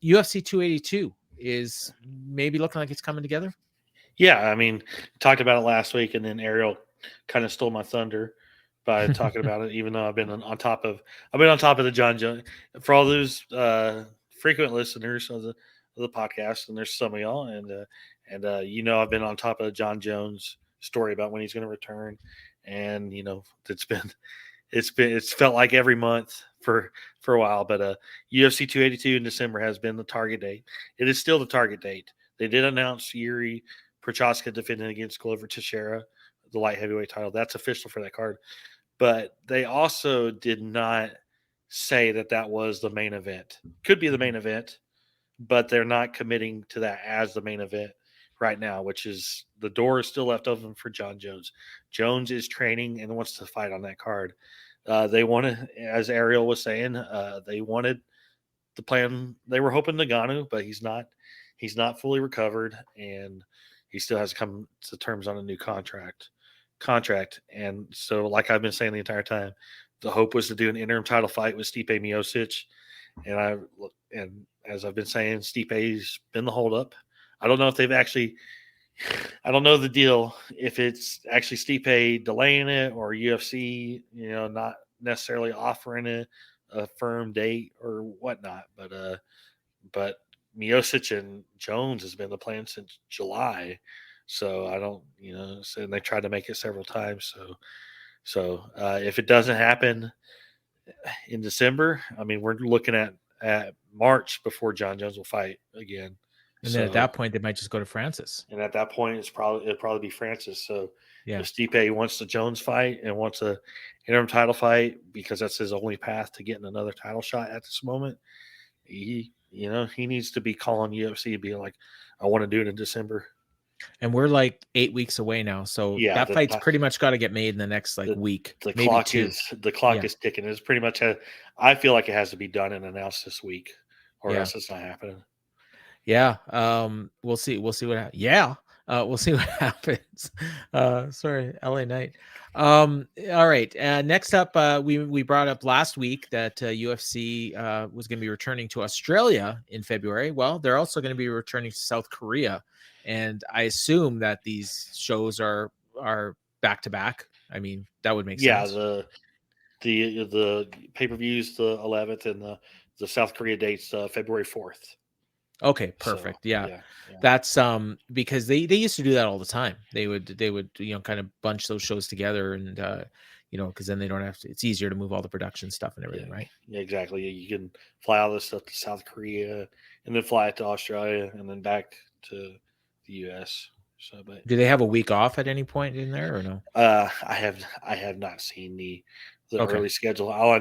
UFC 282 is maybe looking like it's coming together. Yeah, I mean, talked about it last week, and then Ariel kind of stole my thunder by talking about it. Even though I've been on top of the Jon Jones. For all those frequent listeners of the podcast, and there's some of y'all, and I've been on top of the Jon Jones story about when he's going to return, and it's felt like every month for a while. But UFC 282 in December has been the target date. It is still the target date. They did announce Jiří Procházka defending against Gilbert Texieria, the light heavyweight title. That's official for that card. But they also did not say that was the main event. Could be the main event, but they're not committing to that as the main event right now, which is the door is still left open for Jon Jones. Jones is training and wants to fight on that card. They wanted, as Ariel was saying, they wanted the plan. They were hoping Ngannou, but he's not fully recovered, and he still has to come to terms on a new contract. And so, like I've been saying the entire time, the hope was to do an interim title fight with Stipe Miocic. And as I've been saying, Stipe's been the holdup. I don't know if I don't know the deal, if it's actually Stipe delaying it or UFC, not necessarily offering it a firm date or whatnot. But Miocic and Jones has been the plan since July. So I don't, and they tried to make it several times. So if it doesn't happen in December, I mean, we're looking at March before Jon Jones will fight again. And then at that point, they might just go to Francis. And at that point, it'll probably be Francis. So yeah. If Stipe wants the Jones fight and wants a interim title fight, because that's his only path to getting another title shot at this moment, he needs to be calling UFC and being like, I want to do it in December. And we're like 8 weeks away now. So that fight's pretty much got to get made in the next week. The clock is ticking. It's pretty much, I feel like it has to be done and announced this week, or else it's not happening. Yeah. We'll see. We'll see what happens. Yeah. We'll see what happens. Sorry, LA Knight. All right. Next up, we brought up last week that UFC was going to be returning to Australia in February. Well, they're also going to be returning to South Korea, and I assume that these shows are back to back. I mean, that would make sense. Yeah. The pay-per-views the 11th, and the South Korea dates February 4th. Okay, perfect. So, yeah. That's because they used to do that all the time. They would kind of bunch those shows together, and because then they don't have to. It's easier to move all the production stuff and everything, right? Yeah, exactly. You can fly all this stuff to South Korea, and then fly it to Australia, and then back to the U.S. So, but do they have a week off at any point in there, or no? I have not seen the early schedule. All I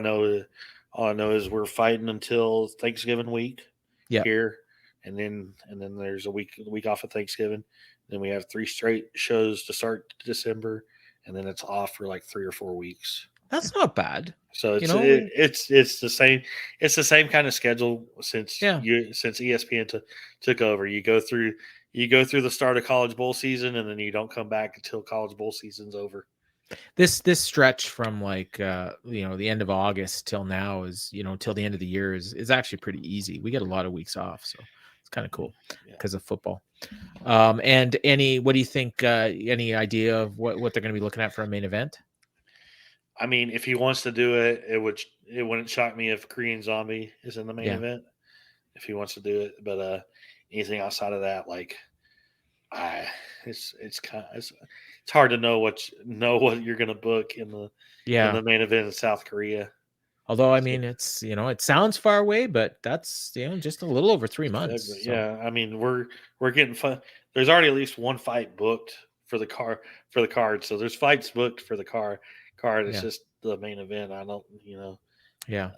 know is we're fighting until Thanksgiving week here. And then there's a week off of Thanksgiving. Then we have 3 straight shows to start December, and then it's off for like 3 or 4 weeks. That's not bad. So it's the same. It's the same kind of schedule since ESPN took over. You go through the start of college bowl season, and then you don't come back until college bowl season's over. This stretch from the end of August till now is till the end of the year is actually pretty easy. We get a lot of weeks off, so kind of cool because of football. And what do you think? Any idea of what they're going to be looking at for a main event? I mean, if he wants to do it, it wouldn't shock me if Korean Zombie is in the main event. If he wants to do it, but anything outside of that, it's hard to know what you're going to book in the main event in South Korea. Although, I mean, it's, it sounds far away, but that's, just a little over 3 months. So. Yeah. I mean, we're getting fun. There's already at least one fight booked for the card. So there's fights booked for the card. It's just the main event. I don't, Yeah.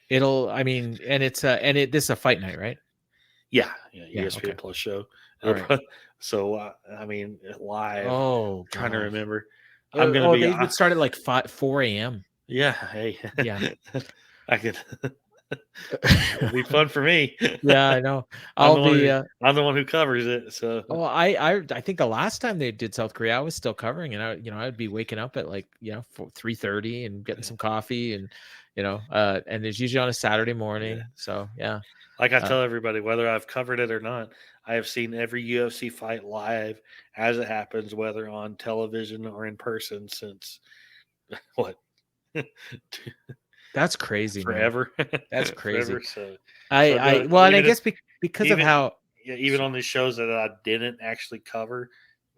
This is a fight night, right? Yeah. ESPN Plus show. Right. So, live. Oh, trying to remember. I'm going to be. They would start at 4 a.m. Yeah. Hey. Yeah. I could. It'll be fun for me. Yeah, I know. I'm the one who covers it. So. Well, I think the last time they did South Korea, I was still covering, and I'd be waking up at 3:30 and getting some coffee, and and it's usually on a Saturday morning. Yeah. So yeah. Like I tell everybody, whether I've covered it or not, I have seen every UFC fight live as it happens, whether on television or in person since what? That's crazy, man. Forever. That's crazy. Forever. So Well, and I even if guess because of even how, yeah, even on these shows that I didn't actually cover,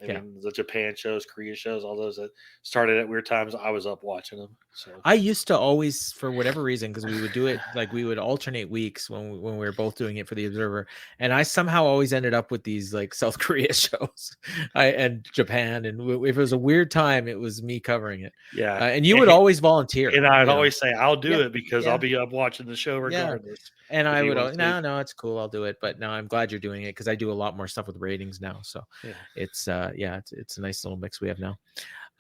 I yeah. mean the Japan shows, Korea shows, all those that started at weird times, I was up watching them. So I used to always, for whatever reason, because we would do it like we would alternate weeks when we were both doing it for the Observer, and I somehow always ended up with these like South Korea shows, and Japan, and if it was a weird time, it was me covering it. yeah, And you would always volunteer, and I'd always say I'll do Yeah, it because yeah. I'll be up watching the show regardless. And if I you would, wanna sleep. no, it's cool, I'll do it. But now I'm glad you're doing it because I do a lot more stuff with ratings now. So Yeah. it's it's a nice little mix we have now.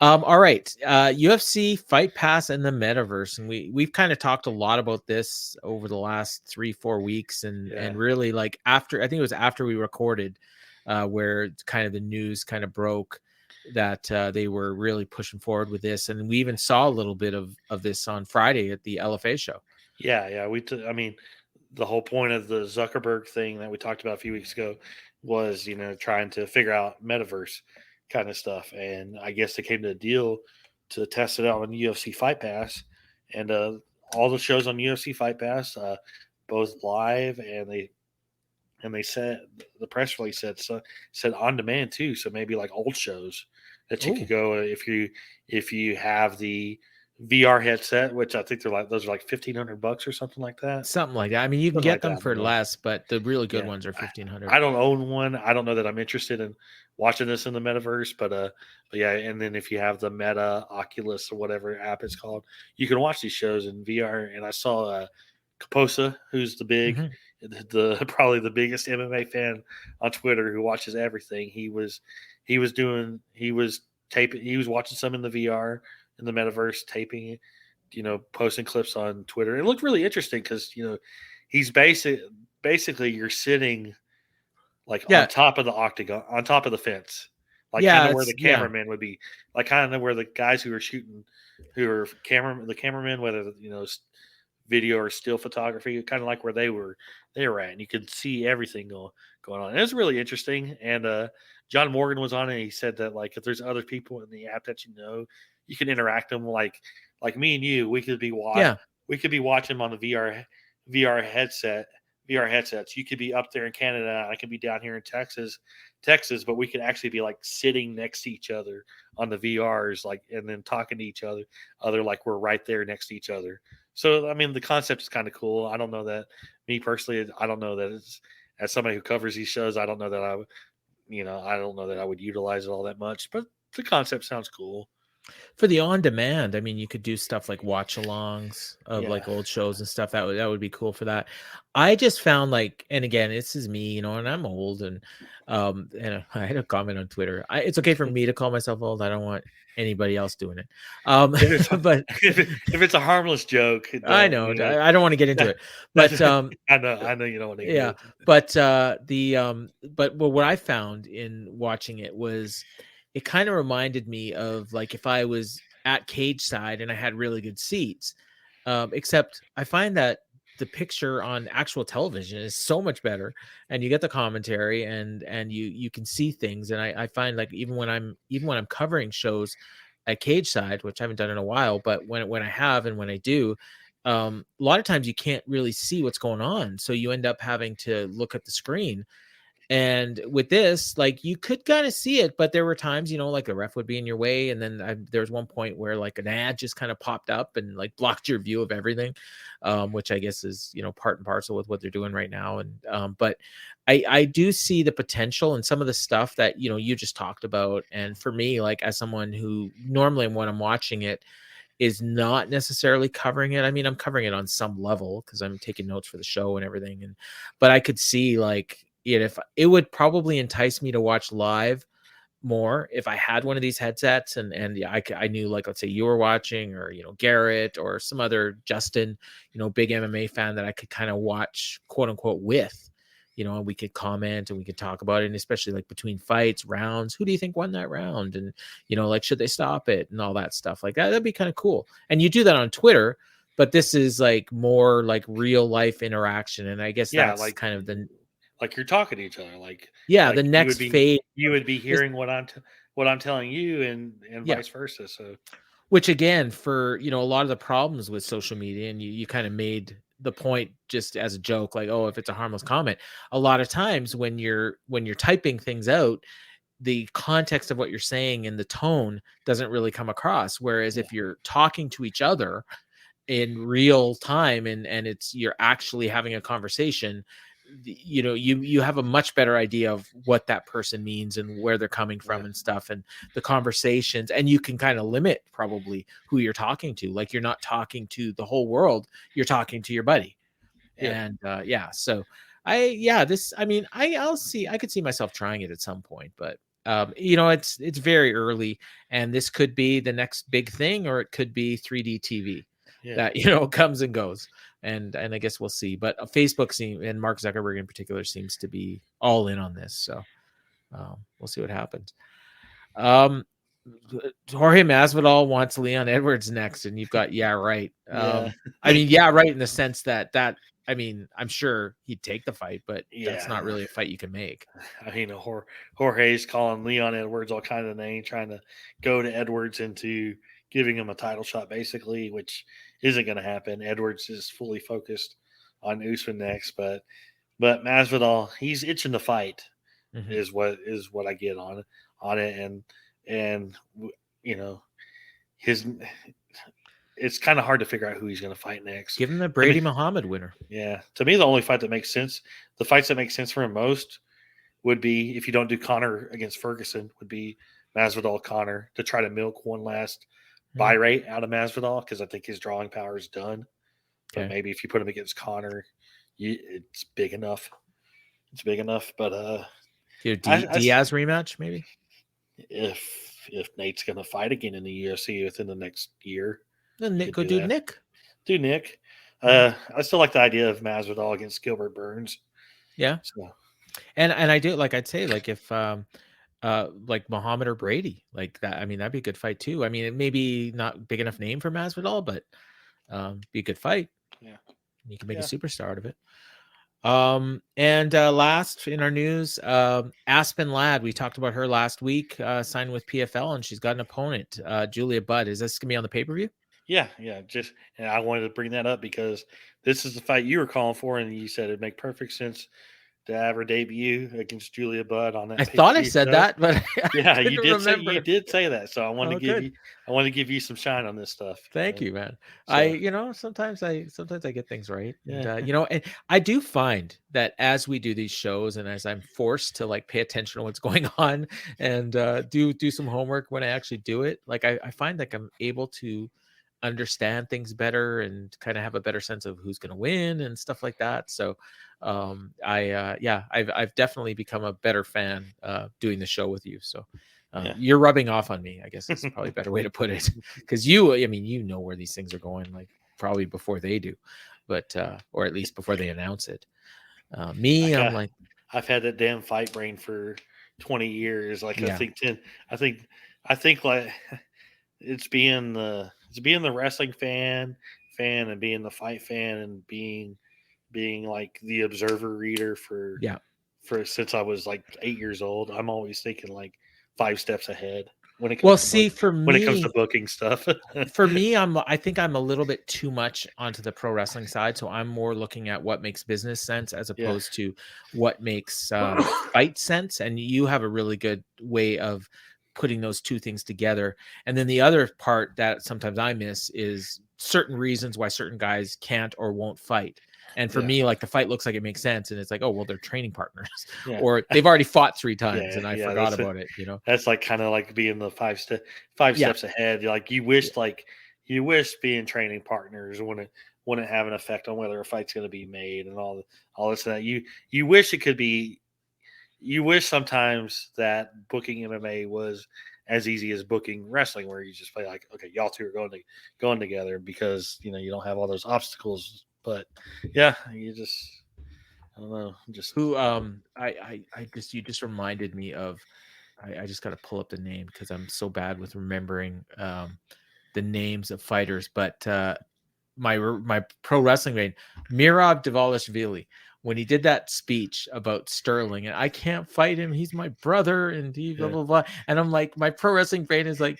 All right, UFC Fight Pass and the Metaverse, and we've kind of talked a lot about this over the last 3-4 weeks, and really like after, I think it was after we recorded, where kind of the news kind of broke that they were really pushing forward with this, and we even saw a little bit of this on Friday at the LFA show. Yeah. I mean, the whole point of the Zuckerberg thing that we talked about a few weeks ago was, trying to figure out metaverse kind of stuff. And I guess they came to a deal to test it out on UFC Fight Pass. And all the shows on UFC Fight Pass, both live, and they said, the press release said on demand too. So maybe like old shows that you could go if you have the VR headset, which I think those are like $1,500 or something like that. Something like that. I mean, you can Something get like them that, for yeah. less, but the really good ones are $1,500. I don't own one. I don't know that I'm interested in watching this in the metaverse, but yeah. And then if you have the Meta Oculus or whatever app it's called, you can watch these shows in VR. And I saw Kaposa, who's the probably the biggest MMA fan on Twitter, who watches everything. He was watching some in the VR in the metaverse, taping, posting clips on Twitter. It looked really interesting because he's basically you're sitting like on top of the octagon, on top of the fence, like kind of where the cameraman would be, like kind of where the guys who are shooting, the cameramen, whether video or still photography, kind of like where they were at, and you could see everything going on. And it was really interesting. And John Morgan was on it. And he said that like if there's other people in the app that you can interact them like me and you, we could be watching them on the VR headsets. You could be up there in Canada, and I could be down here in Texas, but we could actually be like sitting next to each other on the VRs, like, and then talking to each other like we're right there next to each other. So I mean, the concept is kind of cool. I don't know that me personally, I don't know that it's, as somebody who covers these shows, I don't know that I don't know that I would utilize it all that much, but the concept sounds cool. For the on demand, I mean, you could do stuff like watch alongs of like old shows and stuff. That would be cool for that. I just found like, and again, this is me, and I'm old, and I had a comment on Twitter. It's okay for me to call myself old. I don't want anybody else doing it. But if it's a harmless joke, I know, I don't want to get into it. But I know you don't want to. Get into it. But what I found in watching it was, it kind of reminded me of like if I was at cage side and I had really good seats, except I find that the picture on actual television is so much better, and you get the commentary and you can see things. And I find like even when I'm covering shows at cage side, which I haven't done in a while, but when I have and when I do, a lot of times you can't really see what's going on, so you end up having to look at the screen. And with this, like you could kind of see it, but there were times, like the ref would be in your way. And then there was one point where like an ad just kind of popped up and like blocked your view of everything, which I guess is, part and parcel with what they're doing right now. And but I do see the potential in some of the stuff that, you just talked about. And for me, like as someone who normally when I'm watching it is not necessarily covering it. I mean, I'm covering it on some level because I'm taking notes for the show and everything. But I could see like, if it would probably entice me to watch live more if I had one of these headsets and I knew, like, let's say you were watching, or Garrett or some other Justin, big MMA fan that I could kind of watch quote unquote with, and we could comment and we could talk about it, and especially like between fights, rounds, who do you think won that round, and like should they stop it and all that stuff like that. That'd be kind of cool. And you do that on Twitter, but this is like more like real life interaction, and I guess Yeah, that's kind of like you're talking to each other, the like next phase. you would be This, hearing what I'm telling you, and yeah, vice versa. So which again, for a lot of the problems with social media, and you kind of made the point just as a joke, like, oh, if it's a harmless comment, a lot of times when you're typing things out, the context of what you're saying and the tone doesn't really come across. Whereas yeah, if you're talking to each other in real time, and you're actually having a conversation, you have a much better idea of what that person means and where they're coming yeah, from and stuff, and the conversations, and you can kind of limit probably who you're talking to. Like, you're not talking to the whole world, you're talking to your buddy. yeah, And so I could see myself trying it at some point, but it's very early, and this could be the next big thing, or it could be 3D TV yeah. that comes and goes, and I guess we'll see. But Facebook and Mark Zuckerberg in particular seems to be all in on this, so we'll see what happens. um Jorge Masvidal wants Leon Edwards next, and you've got right. Yeah. I mean, right, in the sense that I mean, I'm sure he'd take the fight, but that's not Yeah. really a fight you can make. I mean, Jorge's calling Leon Edwards all kind of names, trying to go to Edwards into giving him a title shot, basically, which isn't going to happen. Edwards is fully focused on Usman next, but Masvidal, he's itching to fight, Mhm. is what I get on it, and you know his. It's kind of hard to figure out who he's going to fight next. Give him the To Brady me, Muhammad winner. yeah, to me, the only fight that makes sense, the fights that make sense for him most, would be, if you don't do Connor against Ferguson, would be Masvidal Connor, to try to milk one last buy Mhm. rate out of Masvidal, because I think his drawing power is done. But Okay. maybe if you put him against Connor, it's big enough. It's big enough. But Diaz rematch, maybe. if Nate's going to fight again in the UFC within the next year, Then you Nick, could go do do that. Nick. Do Nick. Yeah. I still like the idea of Masvidal against Gilbert Burns. Yeah. So And I do, like, I'd say, like, if like Muhammad or Brady, like that, I mean, that'd be a good fight too. I mean, it may be not big enough name for Masvidal, but be a good fight. yeah, You can make a yeah, superstar out of it. And last in our news, Aspen Ladd, we talked about her last week, signed with PFL, and she's got an opponent, Julia Budd. Is this gonna be on the pay-per-view? yeah. Just, and I wanted to bring that up because this is the fight you were calling for, and you said it'd make perfect sense to have her debut against Julia Budd on I that pay per thought I view said show. that, but I Yeah, couldn't you remember. did say that, so Oh, good. I want to give you some shine on this stuff. Thank you, man. So Sometimes I get things right. And yeah, and I do find that as we do these shows, and as I'm forced to like pay attention to what's going on, and do some homework when I actually do it, like I find like I'm able to understand things better and kind of have a better sense of who's going to win and stuff like that. So I've definitely become a better fan doing the show with you. So yeah. you're rubbing off on me, I guess is probably a better way to put it. Because I mean, where these things are going, like probably before they do, but or at least before they announce it. Me, Like I'm like, I've had that damn fight brain for 20 years. Like yeah, I think I think like it's being the wrestling fan, and being the fight fan, and being like the observer reader yeah. for since I was like 8 years old. I'm always thinking like 5 steps ahead when it Well, comes to see, booking stuff. I think I'm a little bit too much onto the pro wrestling side, so I'm more looking at what makes business sense as Yeah. opposed to what makes fight sense. And you have a really good way of putting those two things together. And then the other part that sometimes I miss is certain reasons why certain guys can't or won't fight. And for Yeah. me, like, the fight looks like it makes sense, and it's like, oh well, they're training partners, Yeah. or they've already fought 3 times, Yeah. and I Yeah. forgot about it. That's like kind of like being the five Yeah, steps ahead. Like yeah, you wish being training partners wouldn't have an effect on whether a fight's going to be made, and all this and that. You wish it could be. You wish sometimes that booking MMA was as easy as booking wrestling, where you just play like, okay, y'all two are going together, because you don't have all those obstacles. But yeah, I don't know, just who I just you just reminded me of. I just got to pull up the name because I'm so bad with remembering the names of fighters. But my pro wrestling brain, Mirab Dvalishvili, when he did that speech about Sterling, and I can't fight him, he's my brother, and he blah blah blah. And I'm like, my pro wrestling brain is like,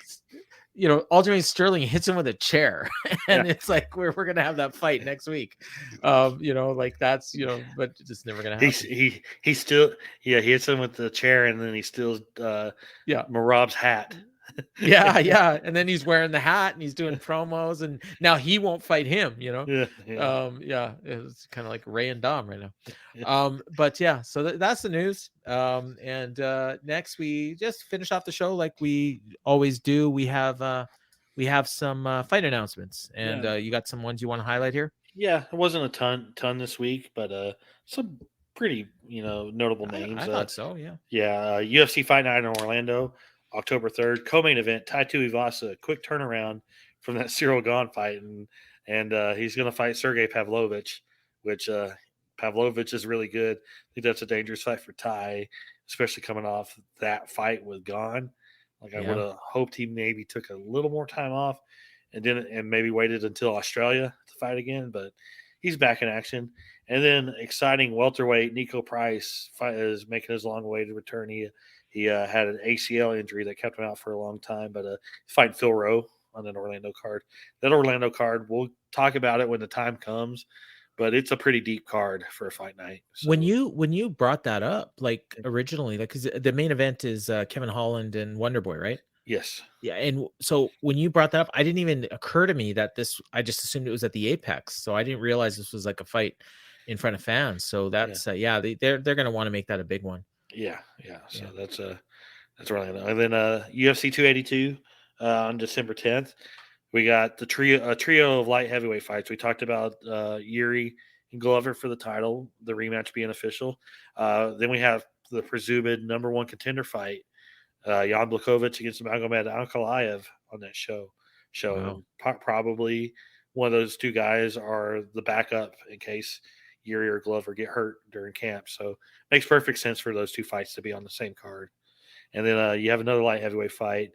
Aljamain Sterling hits him with a chair, and it's like we're gonna have that fight next week. Like that's but it's just never gonna happen. He still he hits him with the chair, and then he steals Merab's hat. Yeah, and then he's wearing the hat and he's doing promos, and now he won't fight him. It's kind of like Ray and Dom right now. But yeah, so that's the news. And next we just finish off the show like we always do. We have some fight announcements, and you got some ones you want to highlight here? Yeah, it wasn't a ton this week, but some pretty notable names. I thought so. UFC Fight Night in Orlando, October 3rd, co-main event, Taito Ivasa, quick turnaround from that Cyril Gane fight, and he's going to fight Sergey Pavlovich, which Pavlovich is really good. I think that's a dangerous fight for Tai, especially coming off that fight with Gane. Like I would have hoped he maybe took a little more time off and maybe waited until Australia to fight again, but he's back in action. And then exciting welterweight Nico Price is making his long-awaited return. He had an ACL injury that kept him out for a long time, but fighting Phil Rowe on an Orlando card. That Orlando card, we'll talk about it when the time comes, but it's a pretty deep card for a fight night. So. When you brought that up, like originally, like because the main event is Kevin Holland and Wonderboy, right? Yes. Yeah, and so when you brought that up, I didn't even occur to me that I just assumed it was at the Apex, so I didn't realize this was like a fight in front of fans. So that's they're going to want to make that a big one. Yeah. So that's Orlando. And then UFC 282 on December 10th. We got the trio of light heavyweight fights. We talked about Jiří and Glover for the title, the rematch being official. Then we have the presumed number one contender fight, Jan Blachowicz against Magomed Ankalaev on that show. Wow. Probably one of those two guys are the backup in case Jiří or Glover get hurt during camp. So makes perfect sense for those two fights to be on the same card. And then you have another light heavyweight fight.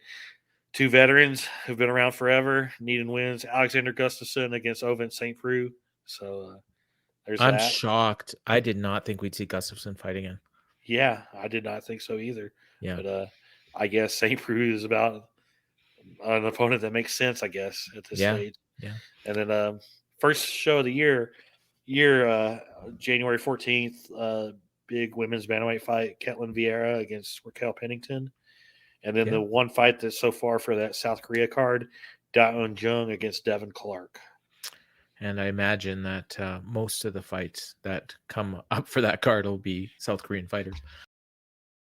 Two veterans who've been around forever, needing wins. Alexander Gustafsson against Ovince St. Preux. So there's I'm that. shocked. I did not think we'd see Gustafsson fight again. Yeah, I did not think so either. Yeah. But I guess St. Preux is about an opponent that makes sense, I guess, at this stage. Yeah. And then first show of the year, January 14th, big women's bantamweight fight, Ketlin Vieira against Raquel Pennington. And then the one fight that's so far for that South Korea card, Da-Un Jung against Devin Clark. And I imagine that most of the fights that come up for that card will be South Korean fighters.